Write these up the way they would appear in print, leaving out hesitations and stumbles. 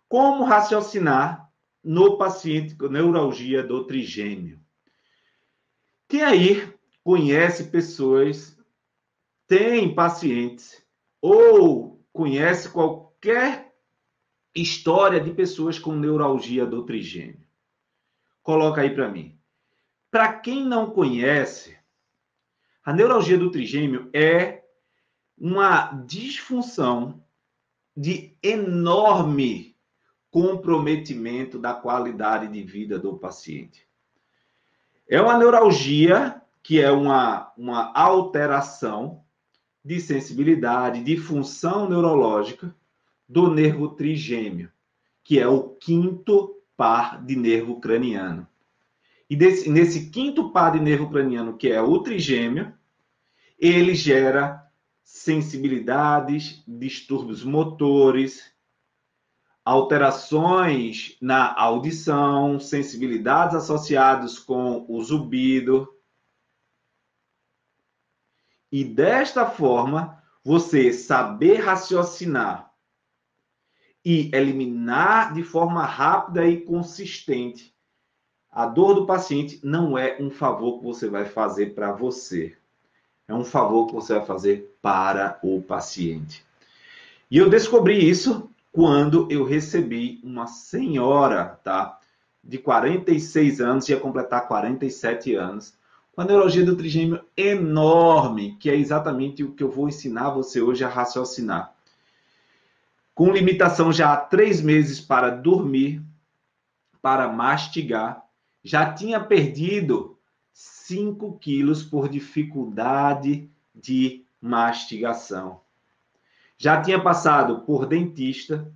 Como raciocinar no paciente com neuralgia do trigêmeo? Quem aí conhece pessoas, tem pacientes, ou conhece qualquer história de pessoas com neuralgia do trigêmeo? Coloca aí para mim. Para quem não conhece, a neuralgia do trigêmeo é uma disfunção de enorme comprometimento da qualidade de vida do paciente. É uma neuralgia que é uma alteração de sensibilidade, de função neurológica do nervo trigêmeo, que é o quinto par de nervo craniano. E nesse quinto par de nervo craniano, que é o trigêmeo, ele gera sensibilidades, distúrbios motores, alterações na audição, sensibilidades associadas com o zumbido. E desta forma, você saber raciocinar e eliminar de forma rápida e consistente a dor do paciente não é um favor que você vai fazer para você. É um favor que você vai fazer para o paciente. E eu descobri isso quando eu recebi uma senhora, tá? De 46 anos, ia completar 47 anos, com a neuralgia do trigêmeo enorme, que é exatamente o que eu vou ensinar você hoje a raciocinar. Com limitação já há 3 meses para dormir, para mastigar, já tinha perdido 5 quilos por dificuldade de mastigação. Já tinha passado por dentista,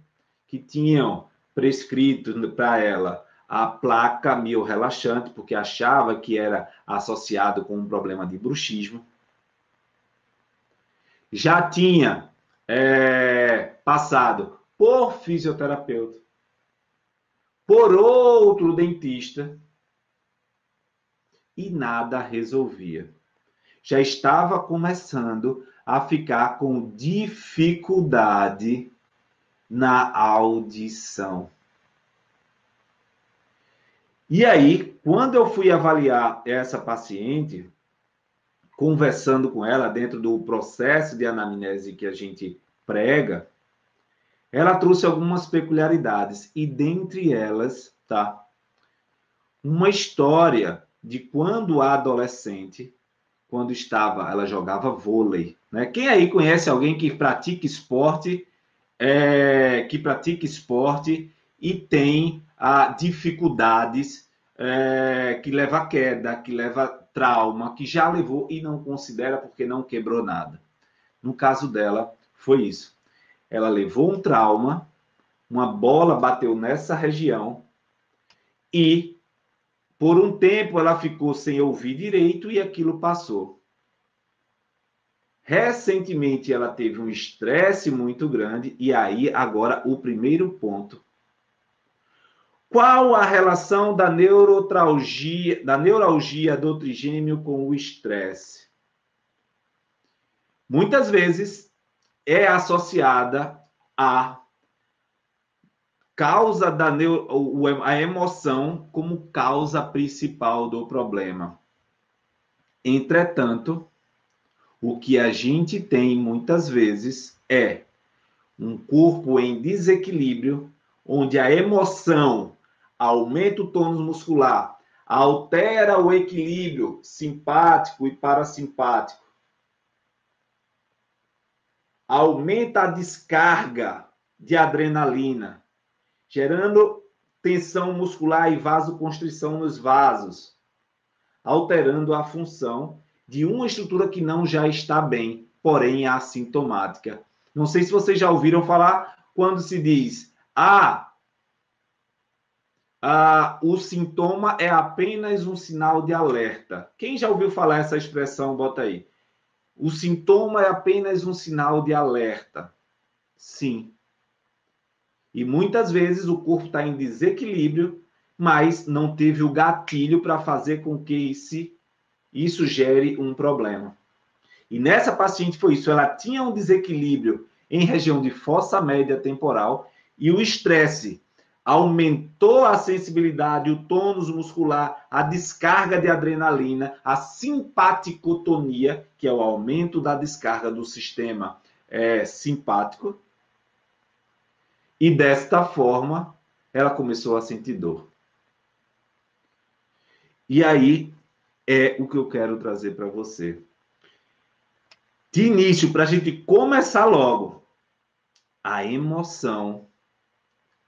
que tinham prescrito para ela a placa miorrelaxante, porque achava que era associado com um problema de bruxismo. Já tinha passado por fisioterapeuta, por outro dentista, e nada resolvia. Já estava começando a ficar com dificuldade na audição. E aí, quando eu fui avaliar essa paciente, conversando com ela dentro do processo de anamnese que a gente prega, ela trouxe algumas peculiaridades, e dentre elas, tá, uma história de quando a adolescente, quando ela jogava vôlei, né? Quem aí conhece alguém que pratica esporte, e tem dificuldades, que leva a queda, que leva trauma, que já levou e não considera porque não quebrou nada. No caso dela, foi isso. Ela levou um trauma, uma bola bateu nessa região e por um tempo ela ficou sem ouvir direito e aquilo passou. Recentemente ela teve um estresse muito grande e aí agora o primeiro ponto. Qual a relação da neuralgia do trigêmeo com o estresse? Muitas vezes é associada à causa a emoção como causa principal do problema. Entretanto, o que a gente tem muitas vezes é um corpo em desequilíbrio, onde a emoção aumenta o tônus muscular, altera o equilíbrio simpático e parasimpático, aumenta a descarga de adrenalina, gerando tensão muscular e vasoconstrição nos vasos, alterando a função de uma estrutura que não já está bem, porém é assintomática. Não sei se vocês já ouviram falar quando se diz o sintoma é apenas um sinal de alerta. Quem já ouviu falar essa expressão, bota aí. O sintoma é apenas um sinal de alerta. Sim. E muitas vezes o corpo está em desequilíbrio, mas não teve o gatilho para fazer com que isso gere um problema. E nessa paciente foi isso. Ela tinha um desequilíbrio em região de fossa média temporal E o estresse aumentou a sensibilidade, o tônus muscular, a descarga de adrenalina, a simpaticotonia, que é o aumento da descarga do sistema simpático. E desta forma, ela começou a sentir dor. E aí é o que eu quero trazer para você. De início, para a gente começar logo, a emoção,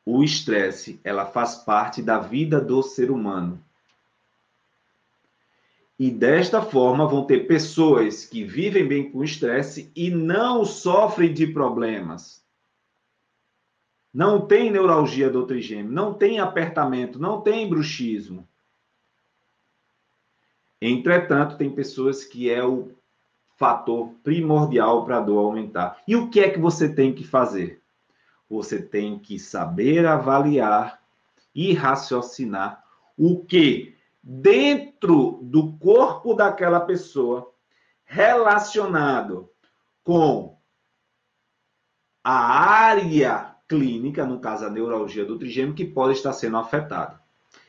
o estresse, ela faz parte da vida do ser humano. E desta forma vão ter pessoas que vivem bem com estresse e não sofrem de problemas. Não tem neuralgia do trigêmeo, não tem apertamento, não tem bruxismo. Entretanto, tem pessoas que é o fator primordial para a dor aumentar. E o que é que você tem que fazer? Você tem que saber avaliar e raciocinar o que dentro do corpo daquela pessoa relacionado com a área clínica, no caso a neuralgia do trigêmeo, que pode estar sendo afetada.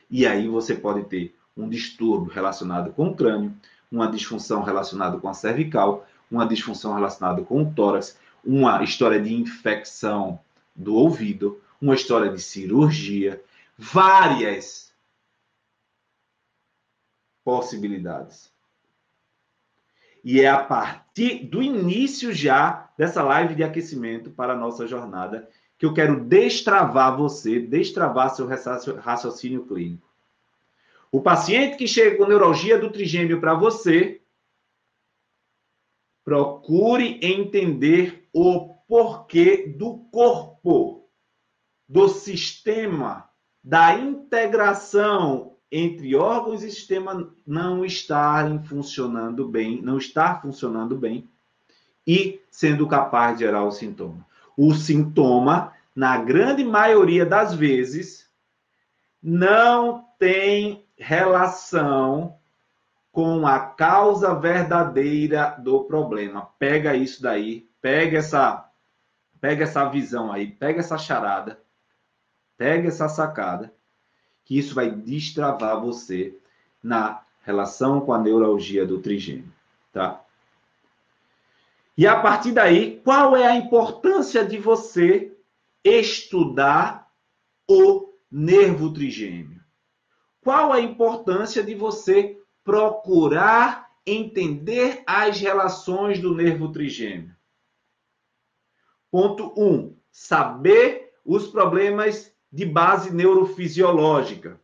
E aí você pode ter um distúrbio relacionado com o crânio, uma disfunção relacionada com a cervical, uma disfunção relacionada com o tórax, uma história de infecção do ouvido, uma história de cirurgia, várias possibilidades. E é a partir do início já dessa live de aquecimento para a nossa jornada que eu quero destravar você, destravar seu raciocínio clínico. O paciente que chega com neuralgia do trigêmeo para você, procure entender o porquê do corpo, do sistema, da integração entre órgãos e sistema não estarem funcionando bem, não estar funcionando bem e sendo capaz de gerar o sintoma. O sintoma, na grande maioria das vezes, não tem relação com a causa verdadeira do problema. Pega isso daí, pega essa visão aí, pega essa charada, pega essa sacada, que isso vai destravar você na relação com a neuralgia do trigêmeo, tá? E a partir daí, qual é a importância de você estudar o nervo trigêmeo? Qual a importância de você procurar entender as relações do nervo trigêmeo? Ponto 1. Saber os problemas de base neurofisiológica.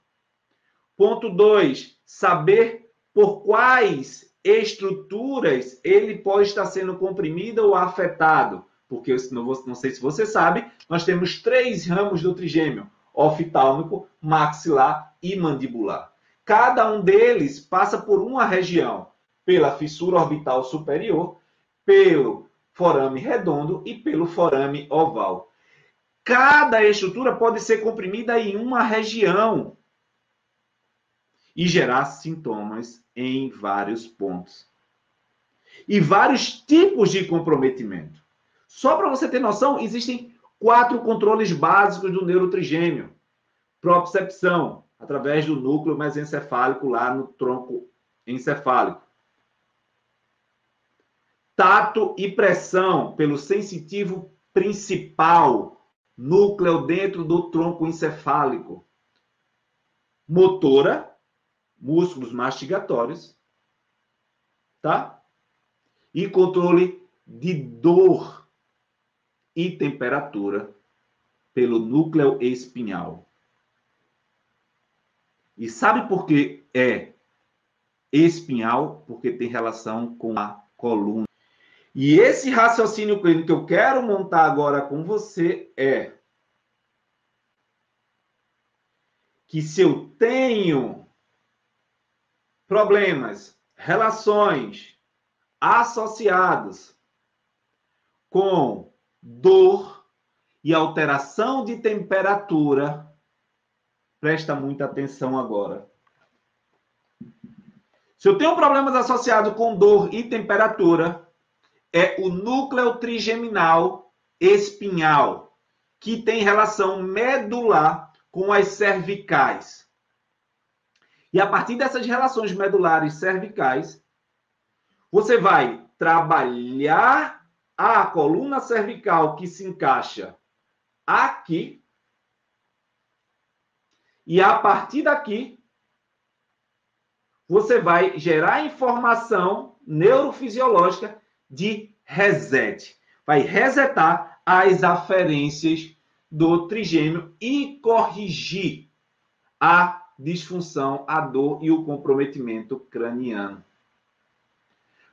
Ponto 2. Saber por quais estruturas ele pode estar sendo comprimido ou afetado. Porque, não sei se você sabe, nós temos 3 ramos do trigêmeo: oftálmico, maxilar e mandibular. Cada um deles passa por uma região, pela fissura orbital superior, pelo forame redondo e pelo forame oval. Cada estrutura pode ser comprimida em uma região e gerar sintomas em vários pontos. E vários tipos de comprometimento. Só para você ter noção, existem 4 controles básicos do neurotrigêmeo. Propriocepção, através do núcleo mesencefálico lá no tronco encefálico. Tato e pressão pelo sensitivo principal, núcleo dentro do tronco encefálico. Motora, músculos mastigatórios, tá? E controle de dor e temperatura pelo núcleo espinhal. E sabe por que é espinhal? Porque tem relação com a coluna. E esse raciocínio clínico que eu quero montar agora com você é que se eu tenho problemas, relações associados com dor e alteração de temperatura, presta muita atenção agora. Se eu tenho problemas associados com dor e temperatura, é o núcleo trigeminal espinhal, que tem relação medular com as cervicais. E a partir dessas relações medulares cervicais, você vai trabalhar a coluna cervical que se encaixa aqui. E a partir daqui, você vai gerar informação neurofisiológica de reset. Vai resetar as aferências do trigêmeo e corrigir a disfunção, a dor e o comprometimento craniano.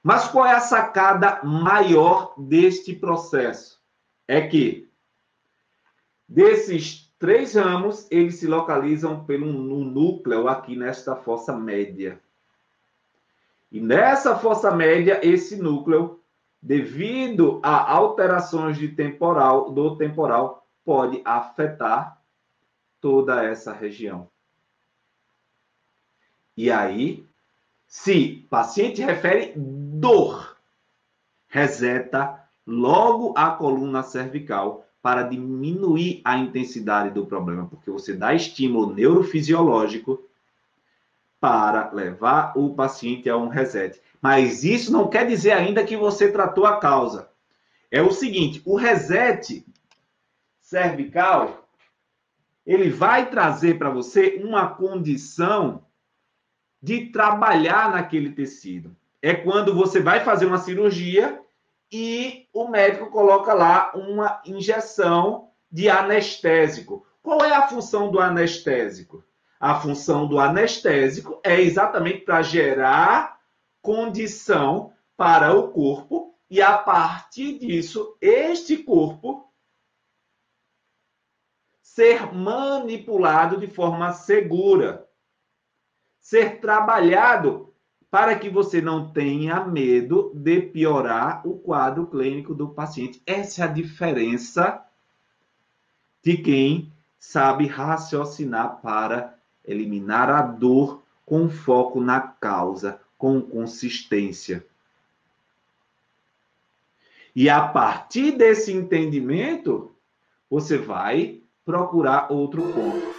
Mas qual é a sacada maior deste processo? É que desses 3 ramos, eles se localizam no núcleo aqui nesta fossa média. E nessa fossa média, esse núcleo, devido a alterações do temporal, pode afetar toda essa região. E aí, se o paciente refere dor, reseta logo a coluna cervical para diminuir a intensidade do problema, porque você dá estímulo neurofisiológico para levar o paciente a um reset. Mas isso não quer dizer ainda que você tratou a causa. É o seguinte, o reset cervical, ele vai trazer para você uma condição de trabalhar naquele tecido. É quando você vai fazer uma cirurgia e o médico coloca lá uma injeção de anestésico. Qual é a função do anestésico? A função do anestésico é exatamente para gerar condição para o corpo e, a partir disso, este corpo ser manipulado de forma segura, ser trabalhado para que você não tenha medo de piorar o quadro clínico do paciente. Essa é a diferença de quem sabe raciocinar para eliminar a dor com foco na causa, com consistência. E a partir desse entendimento, você vai procurar outro ponto.